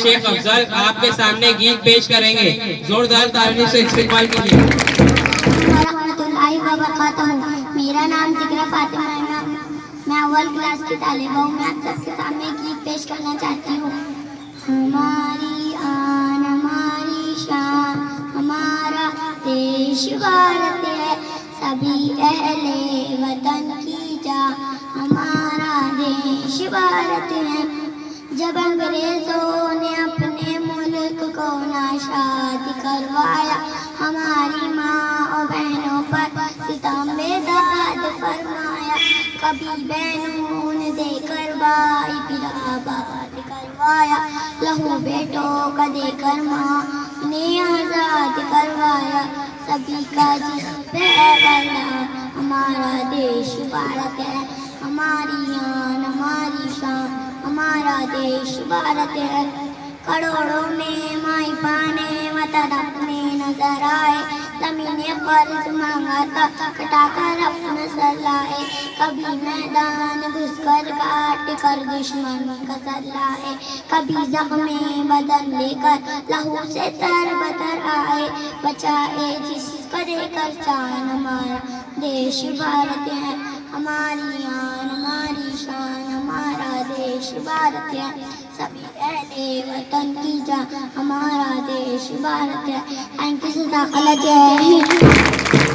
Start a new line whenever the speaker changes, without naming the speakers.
شیخ افضل آپ کے سامنے گیت پیش کریں گے. زوردار تالیوں سے استقبال کیجیے.
ورحمۃ اللہ وبرکاتہ. میرا نام ذکر فاطمہ ہے. میں اول کلاس کی طالبہ ہوں. میں آپ سب کے سامنے گیت پیش کرنا چاہتی ہوں. ہماری آن ہماری شان ہمارا دیش بھارت ہے. سبھی اہل وطن کی جان ہمارا دیش بھارت ہے. جب انگریزوں نے اپنے ملک کو ناشاد کروایا, ہماری ماں اور بہنوں پر ستم بیداد فرمایا. کبھی بہنوں نے دے کر بھائی پھر آباد کروایا. لہو بیٹوں کا دے کر ماں نے آزاد کروایا. سبھی کا جس پہ ہے بردان ہمارا دیش بھارت ہے. ہماری آن ہماری شان ہمارا دیش بھارت ہے. کروڑوں میں مائی بانے وطن اپنے نظر آئے. زمین قرض مانگا تھا کٹا کر اپنا سر لائے. کبھی میدان گھس کر کاٹ کر دشمن کا سر لائے. کبھی زخم بدن لے کر لہو سے تر بتر آئے. بچائے جس کو دے کر جان ہمارا دیش بھارت ہے. ہماری آن ہماری شان ہمارا دیش بھارت ہے. سبھی اہل وطن کی جان ہمارا دیش بھارت ہے. Thank you. جزاک اللہ. جے ہند.